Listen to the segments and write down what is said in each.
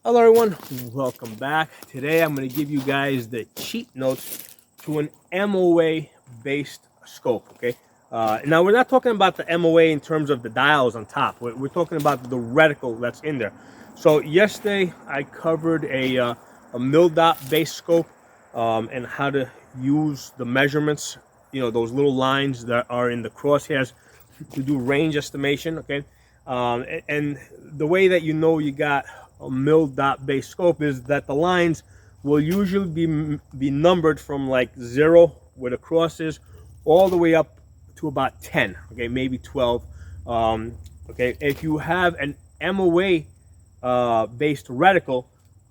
Hello everyone, welcome back. Today I'm going to give you guys the cheat notes to an MOA based scope, okay? Now we're not talking about the MOA in terms of the dials on top. We're talking about the reticle that's in there. So yesterday I covered a mil dot based scope and how to use the measurements, those little lines that are in the crosshairs to do range estimation, okay? And the way that you got a mil dot based scope is that the lines will usually be numbered from like 0 where the cross is all the way up to about 10, okay, maybe 12. Okay, if you have an MOA based reticle,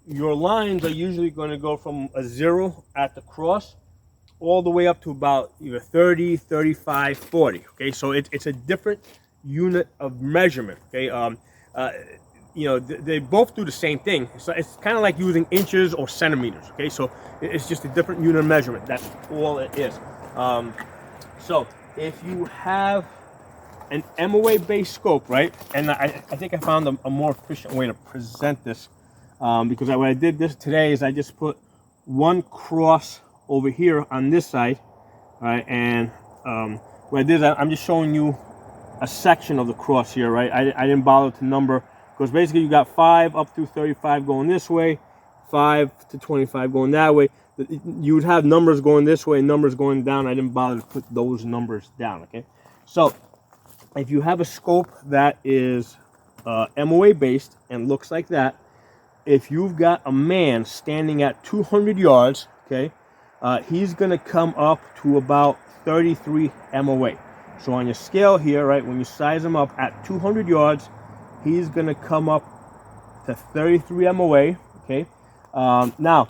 your lines are usually going to go from a 0 at the cross all the way up to about either 30, 35, 40. Okay, so it's a different unit of measurement. Okay, they both do the same thing. So it's kind of like using inches or centimeters. Okay, so it's just a different unit of measurement. That's all it is. So if you have an MOA based scope, right, and I think I found a more efficient way to present this, because what I did this today is I just put one cross over here on this side, right, and what I did is I'm just showing you a section of the cross here, right. I didn't bother to number, because basically you got 5 up through 35 going this way, 5 to 25 going that way. You would have numbers going this way and numbers going down. I didn't bother to put those numbers down, okay. So if you have a scope that is MOA based and looks like that, if you've got a man standing at 200 yards, okay, he's going to come up to about 33 MOA. So on your scale here, right, when you size him up at 200 yards, he's going to come up to 33 MOA, okay. Now,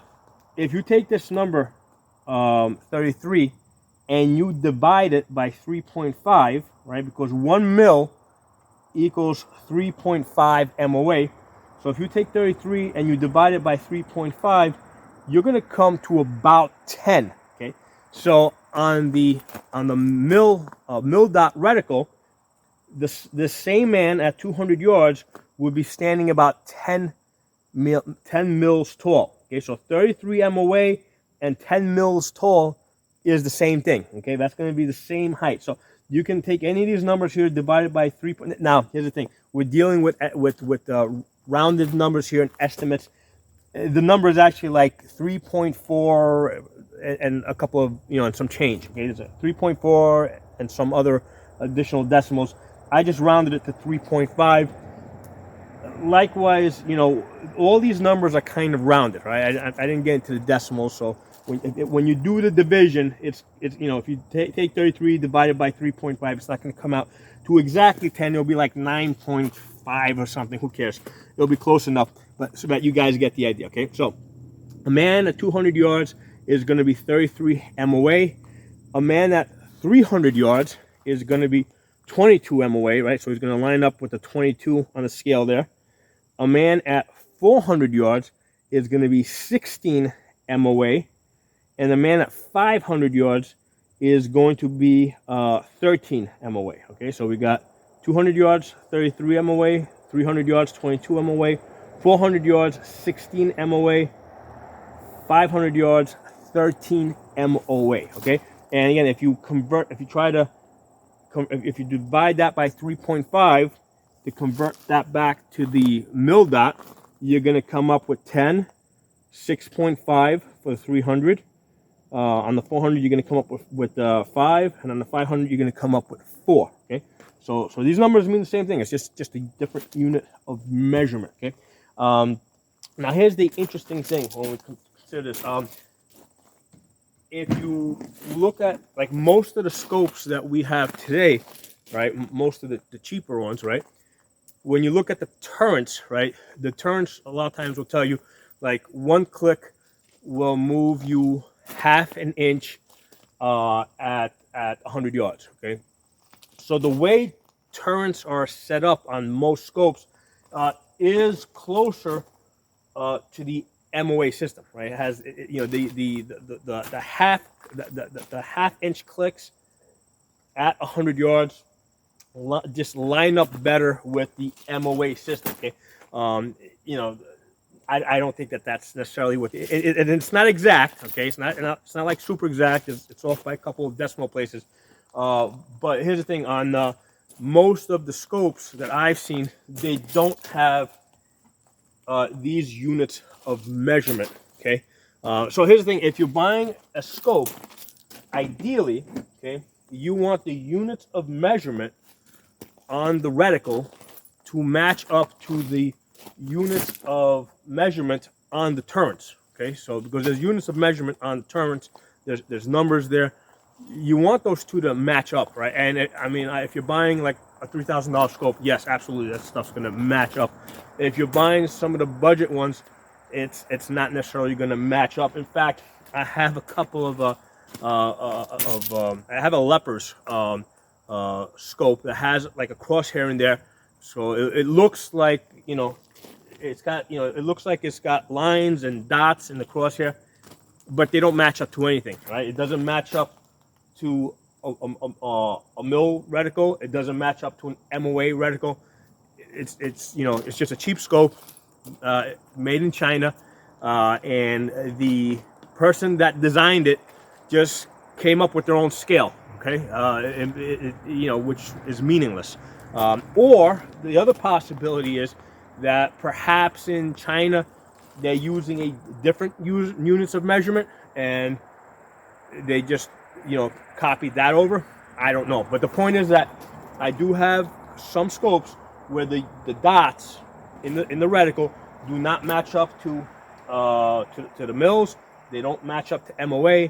if you take this number, 33, and you divide it by 3.5, right, because 1 mil equals 3.5 MOA. So if you take 33 and you divide it by 3.5, you're going to come to about 10, okay. So on the mil dot reticle, the same man at 200 yards would be standing about 10 mils tall, okay. So 33 MOA and 10 mils tall is the same thing, okay. That's going to be the same height. So you can take any of these numbers here, divided by 3. Now here's the thing: we're dealing with rounded numbers here and estimates. The number is actually like 3.4 and a couple of, and some change. Okay, there's a 3.4 and some other additional decimals. I just rounded it to 3.5. Likewise, all these numbers are kind of rounded, right? I didn't get into the decimals, so when you do the division, it's if you take 33 divided by 3.5, it's not going to come out to exactly 10. It'll be like 9.5 or something. Who cares? It'll be close enough, but so that you guys get the idea. Okay, so a man at 200 yards is going to be 33 MOA. A man at 300 yards is going to be 22 MOA, right? So he's going to line up with the 22 on the scale there. A man at 400 yards is going to be 16 MOA. And the man at 500 yards is going to be 13 MOA. Okay, so we got 200 yards, 33 MOA, 300 yards, 22 MOA, 400 yards, 16 MOA, 500 yards, 13 MOA. Okay, and again, if you divide that by 3.5 to convert that back to the mil dot, you're going to come up with 10, 6.5 for the 300. On the 400, you're going to come up with 5, and on the 500, you're going to come up with 4. Okay, so these numbers mean the same thing. It's just a different unit of measurement. Okay, now here's the interesting thing when we consider this. If you look at like most of the scopes that we have today, right, most of the cheaper ones, right, when you look at the turrets, right, the turrets a lot of times will tell you like one click will move you half an inch at 100 yards. Okay, so the way turrets are set up on most scopes is closer to the MOA system, right? It has the half inch clicks at 100 yards just line up better with the MOA system. Okay, I don't think that that's necessarily what and it's not exact. Okay, it's not like super exact. It's off by a couple of decimal places. But here's the thing: on most of the scopes that I've seen, they don't have these units of measurement. Okay, so here's the thing: if you're buying a scope, ideally, okay, you want the units of measurement on the reticle to match up to the units of measurement on the turrets. Okay, so because there's units of measurement on the turrets, there's numbers there. You want those two to match up, right? And if you're buying like a $3,000 scope, yes, absolutely, that stuff's gonna match up. If you're buying some of the budget ones, it's not necessarily gonna match up. In fact, I have a couple of I have a Lepers scope that has like a crosshair in there, so it looks like, it's got, it looks like it's got lines and dots in the crosshair, but they don't match up to anything, right? It doesn't match up to a mill reticle. It doesn't match up to an MOA reticle. It's just a cheap scope made in China, and the person that designed it just came up with their own scale, okay? Which is meaningless. Or the other possibility is that perhaps in China they're using a different units of measurement, and they just copied that over. I don't know, but the point is that I do have some scopes where the dots in the reticle do not match up to the mills. They don't match up to MOA.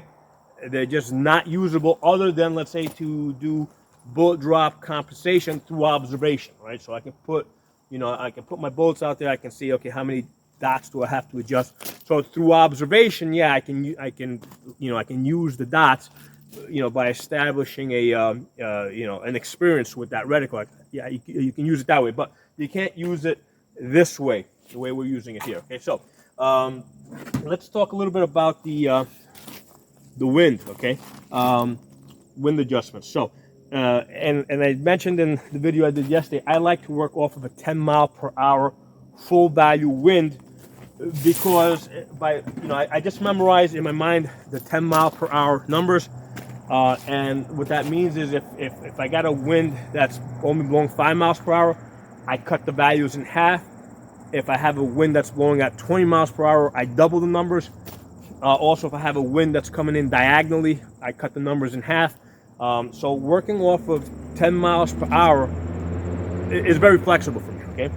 They're just not usable, other than, let's say, to do bullet drop compensation through observation, right? So I can put my bullets out there. I can see, okay, how many dots do I have to adjust? So through observation, yeah, I can use the dots, by establishing an experience with that reticle. Yeah, you can use it that way, but you can't use it this way, the way we're using it here. Okay, so let's talk a little bit about the wind. Okay, wind adjustments. So. And I mentioned in the video I did yesterday, I like to work off of a 10 mile per hour full value wind, because I just memorized in my mind the 10 mile per hour numbers, and what that means is if I got a wind that's only blowing 5 miles per hour, I cut the values in half. If I have a wind that's blowing at 20 miles per hour, I double the numbers. Also, if I have a wind that's coming in diagonally, I cut the numbers in half. So working off of 10 miles per hour is very flexible for me, okay?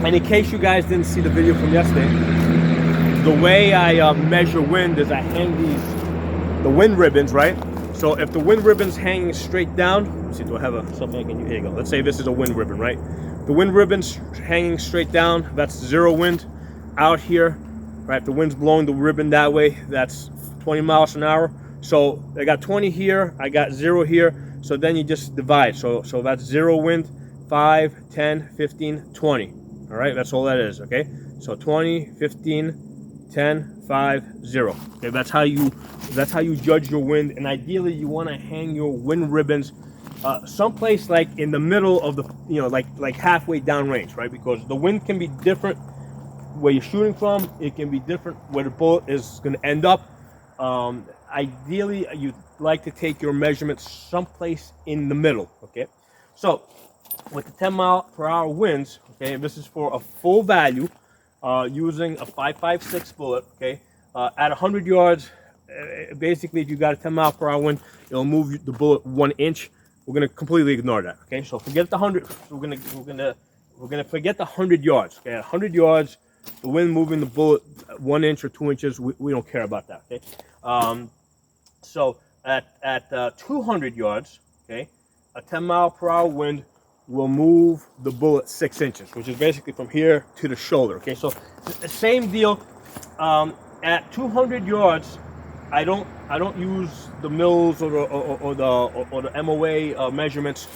And in case you guys didn't see the video from yesterday, the way I measure wind is I hang the wind ribbons, right? So if the wind ribbon's hanging straight down, let's see, do I have something I can use? Here you go. Let's say this is a wind ribbon, right? The wind ribbon's hanging straight down, that's 0 wind. Out here, right, if the wind's blowing the ribbon that way, that's 20 miles an hour. So I got 20 here, I got 0 here, so then you just divide. So that's 0 wind, 5, 10, 15, 20. All right, that's all that is, okay? So 20, 15, 10, 5, 0. Okay, that's how you judge your wind, and ideally you want to hang your wind ribbons someplace like in the middle of the, like halfway downrange, right? Because the wind can be different where you're shooting from. It can be different where the bullet is going to end up. Ideally, you'd like to take your measurements someplace in the middle, okay? So, with the 10 mile per hour winds, okay, this is for a full value, using a 5.56 bullet, okay? At 100 yards, basically, if you got a 10 mile per hour wind, it'll move the bullet 1 inch. We're gonna completely ignore that, okay? So forget the 100. We're gonna forget the 100 yards, okay? At 100 yards, the wind moving the bullet 1 inch or 2 inches, we don't care about that, okay? So at 200 yards, okay, a 10 mile per hour wind will move the bullet 6 inches, which is basically from here to the shoulder, okay? So the same deal. At 200 yards, I don't use the mills or the MOA measurements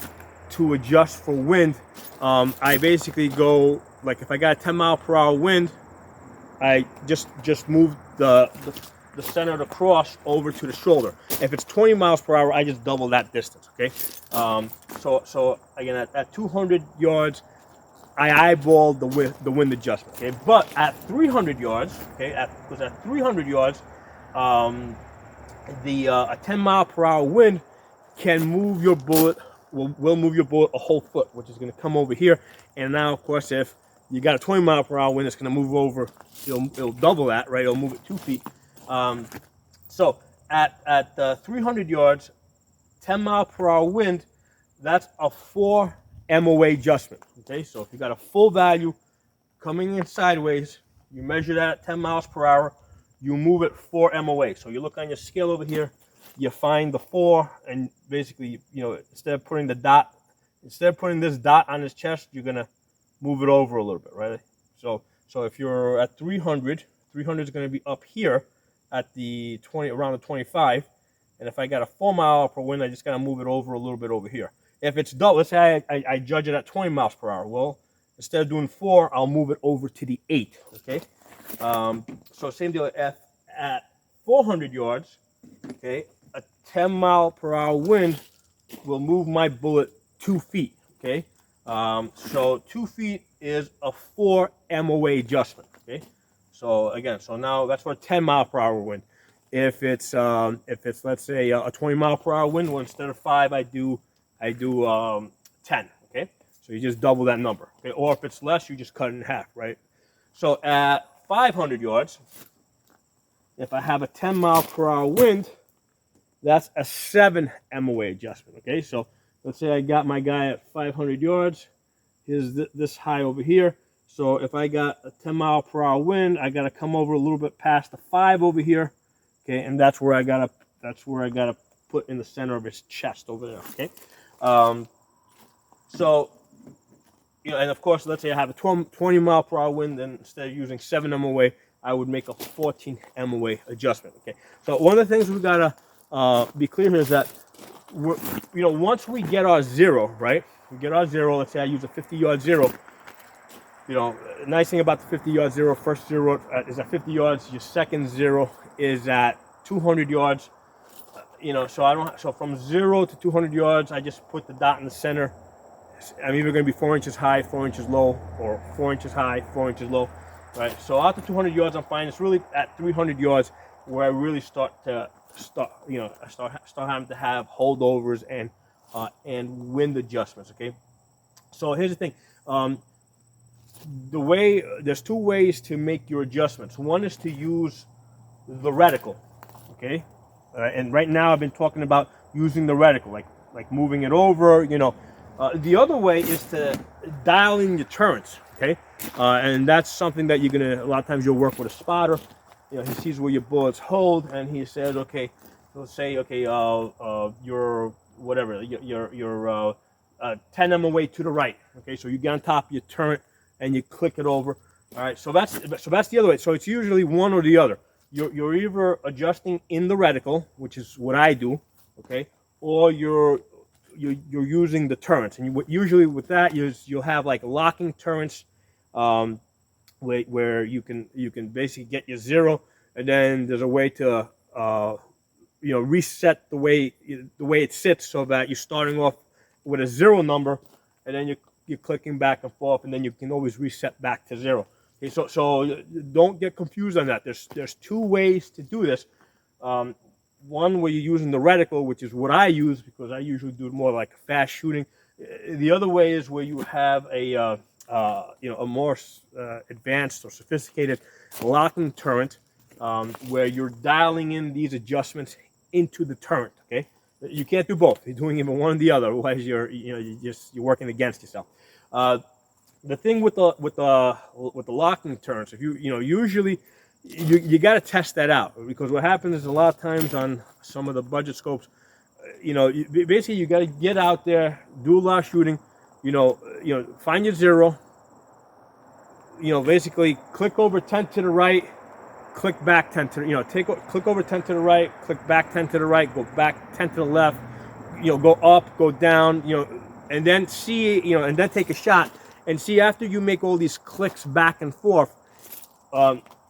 to adjust for wind. I basically go, like, if I got a 10 mile per hour wind, I just move the center of the cross over to the shoulder. If it's 20 miles per hour, I just double that distance, okay? So again, at 200 yards, I eyeballed the wind adjustment. Okay, but at 300 yards, okay, because at 300 yards, a 10-mile-per-hour wind can move your bullet. Will move your bullet a whole foot, which is going to come over here. And now, of course, if you got a 20-mile-per-hour wind, it's going to move over. It'll double that, right? It'll move it 2 feet. So at 300 yards, 10-mile-per-hour wind, that's a 4 MOA adjustment. Okay, so if you got a full value coming in sideways, you measure that at 10 miles per hour, you move it 4 MOA. So you look on your scale over here, you find the 4, and basically, instead of putting this dot on his chest, you're gonna move it over a little bit, right? So if you're at 300 is going to be up here at the around the 25, and if I got a 4 mile per wind, I just gotta move it over a little bit over here. If it's double, let's say I judge it at 20 miles per hour. Well, instead of doing 4, I'll move it over to the 8. Okay. So same deal at 400 yards. Okay, a 10-mile-per-hour wind will move my bullet 2 feet. Okay, so 2 feet is a 4 MOA adjustment. Okay, so again, now that's for a 10-mile-per-hour wind. If it's let's say a 20-mile-per-hour wind, well, instead of 5, I do 10. Okay, so you just double that number. Okay, or if it's less, you just cut it in half, right? So at 500 yards, if I have a 10-mile-per-hour wind, that's a 7 MOA adjustment. Okay, so let's say I got my guy at 500 yards. Here's this high over here. So if I got a 10-mile-per-hour wind, I got to come over a little bit past the 5 over here. Okay, and that's where I gotta put in the center of his chest over there. Okay, so and of course, let's say I have a 20-mile-per-hour wind, then instead of using 7 MOA, I would make a 14 MOA adjustment. Okay, so one of the things we gotta be clear here is that once we get our 0, right? We get our 0. Let's say I use a 50-yard 0. Nice thing about the 50-yard 0, first 0 is at 50 yards. Your second 0 is at 200 yards. So from 0 to 200 yards, I just put the dot in the center. I'm either going to be 4 inches high, 4 inches low, or 4 inches high, 4 inches low, right? So out to 200 yards, I'm fine. It's really at 300 yards where I really start having to have holdovers and wind adjustments. Okay. So here's the thing. There's 2 ways to make your adjustments. One is to use the reticle. Okay. And right now I've been talking about using the reticle, like moving it over. The other way is to dial in your turrets, okay? And that's something that a lot of times you'll work with a spotter. He sees where your bullets hold, and he says, okay, let's say, okay, you're 10 MOA to the right, okay? So you get on top of your turret and you click it over. All right, so that's the other way. So it's usually one or the other. You're either adjusting in the reticle, which is what I do, okay, or you're using the turrets, and usually with that you'll have like locking turrets, where you can basically get your 0, and then there's a way to reset the way it sits so that you're starting off with a 0 number, and then you're clicking back and forth, and then you can always reset back to 0. Okay, so don't get confused on that. There's 2 ways to do this. One where you're using the reticle, which is what I use because I usually do more like fast shooting. The other way is where you have a more advanced or sophisticated locking turret, where you're dialing in these adjustments into the turret. Okay, you can't do both. You're doing either one or the other. Otherwise, you're working against yourself. The thing with the locking turrets, if usually you got to test that out, because what happens is a lot of times on some of the budget scopes, basically you got to get out there, do a lot of shooting, find your 0, basically click over 10 to the right, click back 10 to click over 10 to the right, click back 10 to the right, go back 10 to the left, go up, go down, and then see, and then take a shot and see after you make all these clicks back and forth.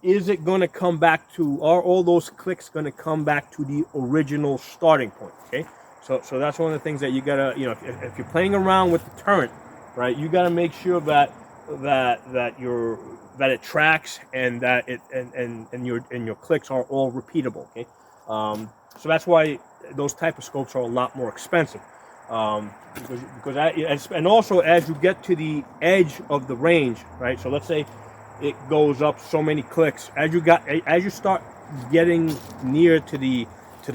Is it going to come back to, are all those clicks going to come back to the original starting point? Okay, so that's one of the things that you gotta, if you're playing around with the turret, right, you gotta make sure that that it tracks, and that it and your clicks are all repeatable. Okay, so that's why those type of scopes are a lot more expensive, and also as you get to the edge of the range, right? So let's say it goes up so many clicks as you start getting near to the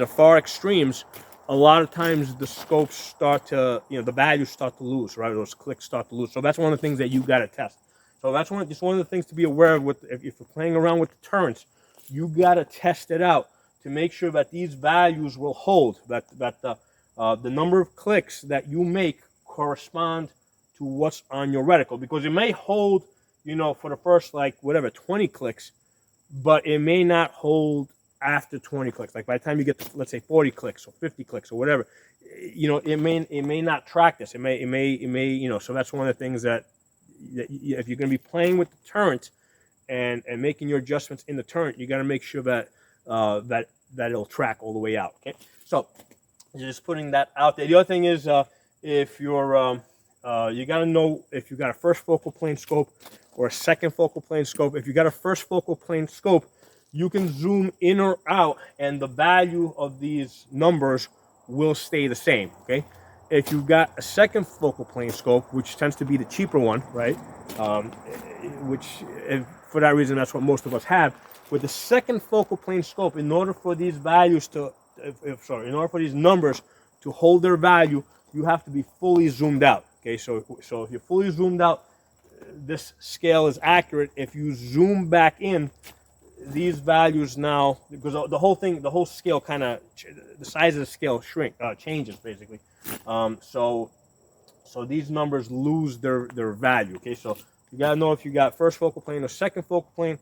far extremes. A lot of times the scopes start to, the values start to lose, right? Those clicks start to lose. So that's one of the things that you got to test. So that's just one of the things to be aware of if you're playing around with the turrets. You got to test it out to make sure that these values will hold, that the number of clicks that you make correspond to what's on your reticle, because it may hold, for the first 20 clicks, but it may not hold after 20 clicks. Like by the time you get to, let's say, 40 clicks or 50 clicks or whatever, it may not track this. It may. So that's one of the things that if you're going to be playing with the turret and making your adjustments in the turret, you got to make sure that that it'll track all the way out. Okay, so just putting that out there. The other thing is, if you're you got to know if you got a first focal plane scope or a second focal plane scope. If you got a first focal plane scope, you can zoom in or out, and the value of these numbers will stay the same. Okay, if you've got a second focal plane scope, which tends to be the cheaper one, right? For that reason, that's what most of us have. With the second focal plane scope, in order for these values to, in order for these numbers to hold their value, you have to be fully zoomed out. Okay, so if you're fully zoomed out, this scale is accurate. If you zoom back in, these values now, because the whole scale the size of the scale changes basically. So these numbers lose their value. Okay, so you gotta know if you got first focal plane or second focal plane.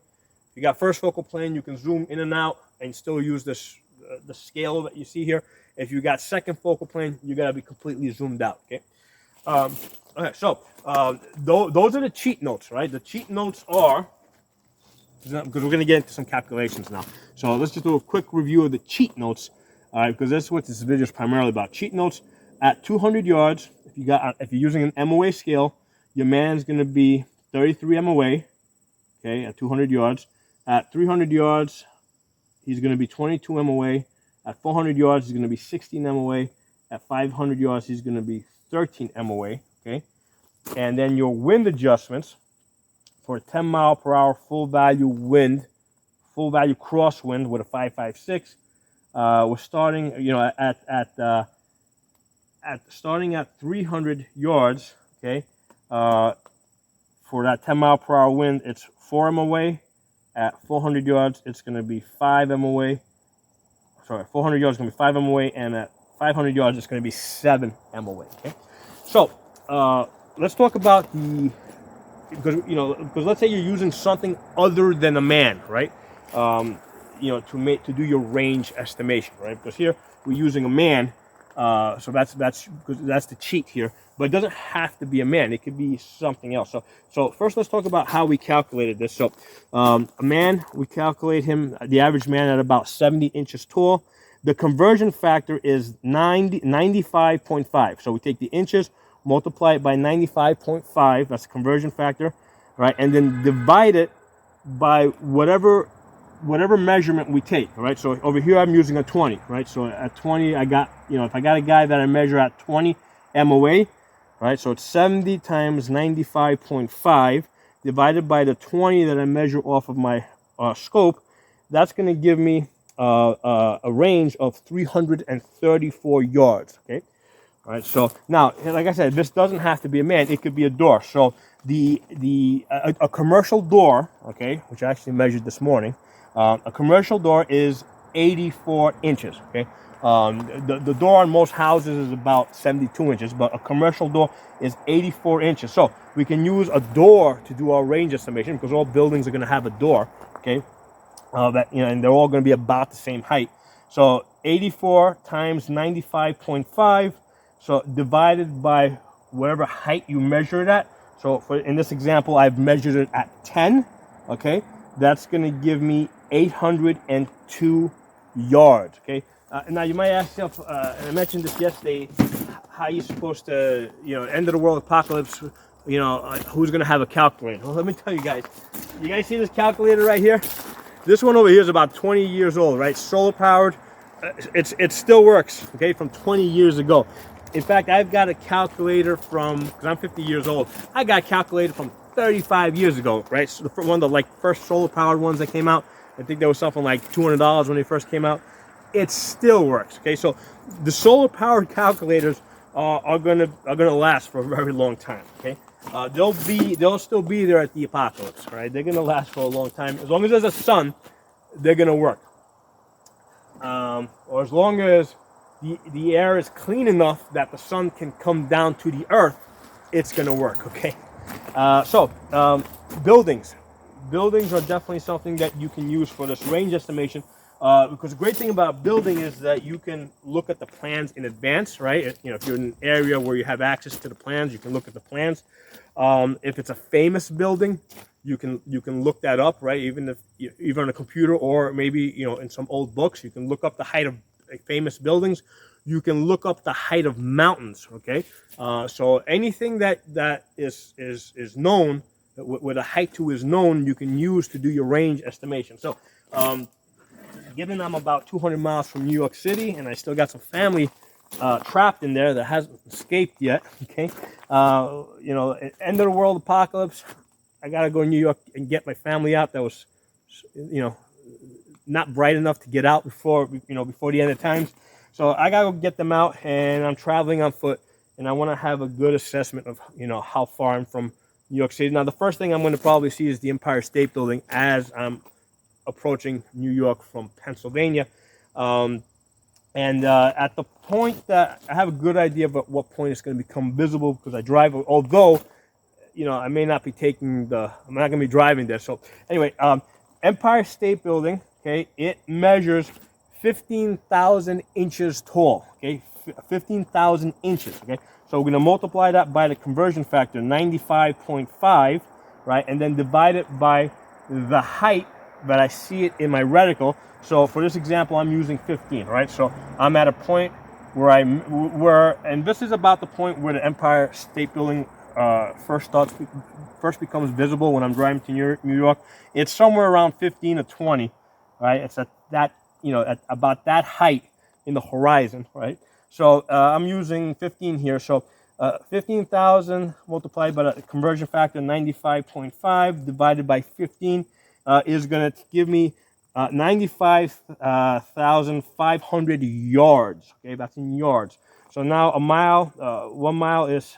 If you got first focal plane, you can zoom in and out and still use this the scale that you see here. If you got second focal plane, you gotta be completely zoomed out. Okay. Okay, so those are the cheat notes, right? The cheat notes are, because we're going to get into some calculations now. So let's just do a quick review of the cheat notes, all right? Because that's what this video is primarily about. Cheat notes at 200 yards. If you're using an MOA scale, your man's going to be 33 MOA. Okay, at 200 yards. At 300 yards, he's going to be 22 MOA. At 400 yards, he's going to be 16 MOA. At 500 yards, he's going to be 13 MOA. Okay, and then your wind adjustments. For a 10 mile per hour full value crosswind with a 5.56, we're starting, starting at 300 yards. Okay, for that 10 mile per hour wind, it's 4 MOA. At 400 yards, it's going to be 5 MOA. Sorry, 400 yards is going to be 5 MOA, and at 500 yards, it's going to be 7 MOA. Okay, so let's talk about because let's say you're using something other than a man, right? To do your range estimation, right? Because here we're using a man, so that's the cheat here. But it doesn't have to be a man; it could be something else. So first, let's talk about how we calculated this. So a man, we calculate him, the average man, at about 70 inches tall. The conversion factor is 95.5. So we take the inches, multiply it by 95.5, that's the conversion factor, right? And then divide it by whatever measurement we take, all right? So over here I'm using a 20, right? So at 20, I got, if I got a guy that I measure at 20 MOA, right? So it's 70 times 95.5 divided by the 20 that I measure off of my scope. That's going to give me a range of 334 yards, okay? All right, so now, like I said, this doesn't have to be a man; it could be a door. So a commercial door, okay, which I actually measured this morning, a commercial door is 84 inches. Okay, the door on most houses is about 72 inches, but a commercial door is 84 inches. So we can use a door to do our range estimation, because all buildings are going to have a door. Okay, and they're all going to be about the same height. So 84 times 95.5. So divided by whatever height you measure it at. So in this example, I've measured it at 10. Okay, that's going to give me 802 yards. Okay. Now you might ask yourself, and I mentioned this yesterday, how are you supposed to, end of the world apocalypse, you know, who's gonna have a calculator? Well, let me tell you guys. You guys see this calculator right here? This one over here is about 20 years old, right? Solar powered. It still works, okay, from 20 years ago. In fact, I've got a calculator from, because I'm 50 years old, I got a calculator from 35 years ago, right? So one of the like first solar powered ones that came out, I think there was something like $200 when they first came out. It still works, okay? So the solar powered calculators are gonna last for a very long time, okay? They'll still be there at the apocalypse, right? They're gonna last for a long time. As long as there's a sun, they're gonna work. Or as long as the air is clean enough that the sun can come down to the earth, it's gonna work, okay? Buildings. Buildings are definitely something that you can use for this range estimation, because the great thing about building is that you can look at the plans in advance, right? You know, if you're in an area where you have access to the plans, you can look at the plans. If it's a famous building, you can look that up, right? Even on a computer, or maybe, you know, in some old books, you can look up the height of famous buildings. You can look up the height of mountains, okay? So anything that is known, where the height to is known, you can use to do your range estimation. So given I'm about 200 miles from New York City, and I still got some family trapped in there that hasn't escaped yet, okay? You know, end of the world apocalypse, I gotta go to New York and get my family out that was, you know, not bright enough to get out before the end of times. So I gotta go get them out, and I'm traveling on foot, and I want to have a good assessment of, you know, how far I'm from New York City. Now, the first thing I'm going to probably see is the Empire State Building as I'm approaching New York from Pennsylvania. At the point that I have a good idea of at what point it's going to become visible, because I drive, although, you know, I may not be I'm not going to be driving there. So anyway, Empire State Building, okay, it measures 15,000 inches tall, okay, 15,000 inches, okay. So we're going to multiply that by the conversion factor, 95.5, right, and then divide it by the height that I see it in my reticle. So for this example, I'm using 15, right? So I'm at a point where and this is about the point where the Empire State Building first becomes visible when I'm driving to New York. It's somewhere around 15 to 20, right? It's at that, you know, at about that height in the horizon, right? So I'm using 15 here. So 15,000 multiplied by the conversion factor 95.5 divided by 15 is going to give me 95,500 yards. Okay, that's in yards. So now a mile, 1 mile is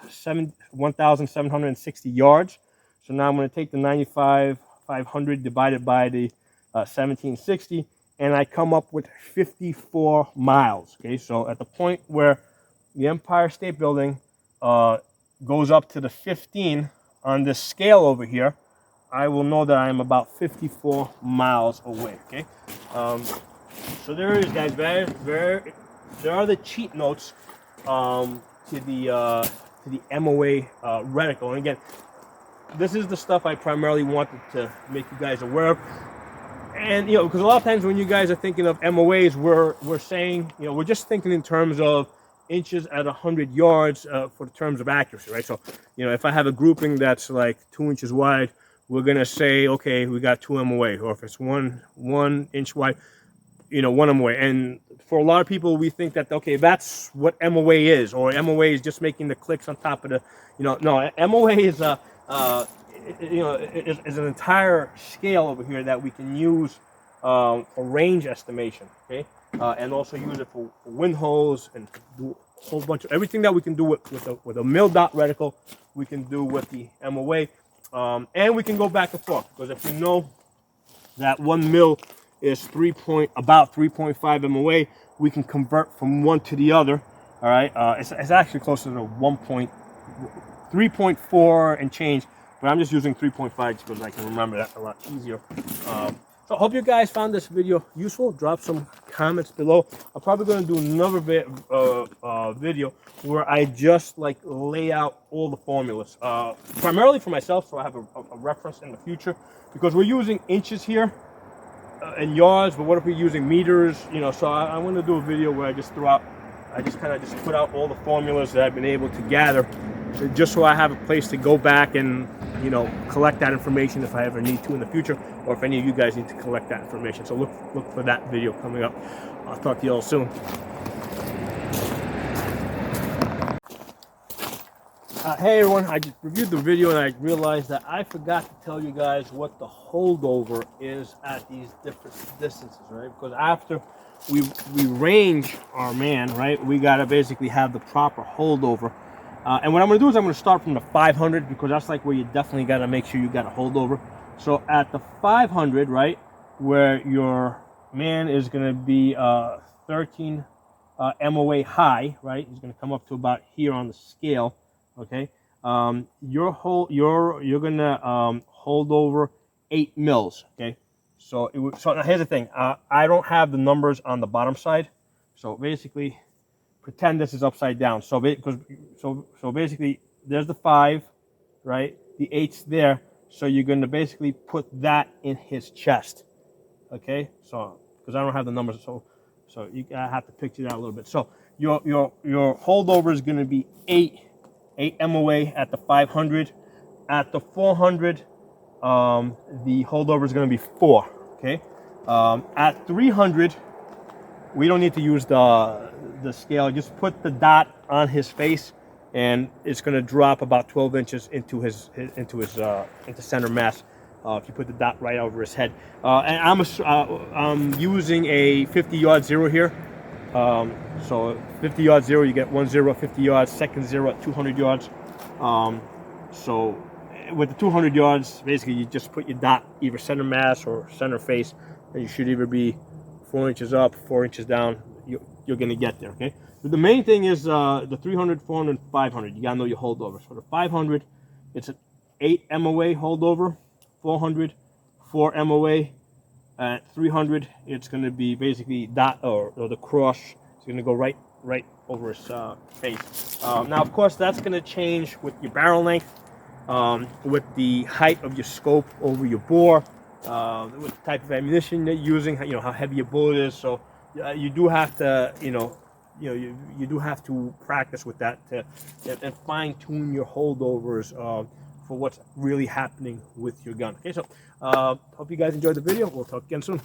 1,760 yards. So now I'm going to take the 95,500 divided by the 1760, and I come up with 54 miles. Okay, so at the point where the Empire State Building goes up to the 15 on this scale over here, I will know that I am about 54 miles away. Okay, so there it is, guys. There are the cheat notes to the MOA reticle. And again, this is the stuff I primarily wanted to make you guys aware of. And, you know, because a lot of times when you guys are thinking of MOAs, we're saying, you know, we're just thinking in terms of inches at 100 yards for the terms of accuracy, right? So, you know, if I have a grouping that's like 2 inches wide, we're gonna say, okay, we got 2 MOA. Or if it's one inch wide, you know, 1 MOA. And for a lot of people, we think that, okay, that's what MOA is, or MOA is just making the clicks on top of the, you know, no, MOA is is an entire scale over here that we can use for range estimation, okay, and also use it for wind holes and do a whole bunch of everything that we can do with a mil dot reticle, we can do with the MOA, and we can go back and forth, because if we know that 1 mil is about 3.5 MOA, we can convert from one to the other. All right, it's actually closer to 3.4 and change. But I'm just using 3.5 because I can remember that a lot easier. So I hope you guys found this video useful. Drop some comments below. I'm probably going to do another video where I just like lay out all the formulas, primarily for myself, so I have a reference in the future. Because we're using inches here and yards, but what if we're using meters? You know, so I want to do a video where I just kind of put out all the formulas that I've been able to gather just so I have a place to go back and, you know, collect that information if I ever need to in the future, or if any of you guys need to collect that information. So look for that video coming up. I'll talk to you all soon. Hey everyone, I just reviewed the video and I realized that I forgot to tell you guys what the holdover is at these different distances, right? Because after we range our man, right, we got to basically have the proper holdover. And what I'm going to do is I'm going to start from the 500, because that's like where you definitely got to make sure you got a holdover. So at the 500, right, where your man is going to be 13 MOA high, right, he's going to come up to about here on the scale. Okay, you're gonna hold over 8 mils. Okay, so now here's the thing. I don't have the numbers on the bottom side, so basically, pretend this is upside down. So basically, there's the 5, right? The 8's there, so you're gonna basically put that in his chest. Okay, so because I don't have the numbers, so you have to picture that a little bit. So your holdover is gonna be 8 MOA at the 500. At the 400, the holdover is going to be 4. Okay. At 300, we don't need to use the scale. Just put the dot on his face, and it's going to drop about 12 inches into his center mass. If you put the dot right over his head, and I'm using a 50-yard zero here. So 50 yards zero, you get 1 0 at 50 yards, second zero at 200 yards. So with the 200 yards, basically you just put your dot either center mass or center face, and you should either be 4 inches up, 4 inches down. You're going to get there, okay? So the main thing is the 300, 400, 500. You got to know your holdovers. For the 500, it's an 8 MOA holdover, 400, 4 MOA. At 300, it's going to be basically dot or the cross. It's going to go right over his face. Now, of course, that's going to change with your barrel length, with the height of your scope over your bore, with the type of ammunition you're using, you know, how heavy your bullet is. So you do have to, you do have to practice with that and fine tune your holdovers for what's really happening with your gun. Okay, so hope you guys enjoyed the video. We'll talk again soon.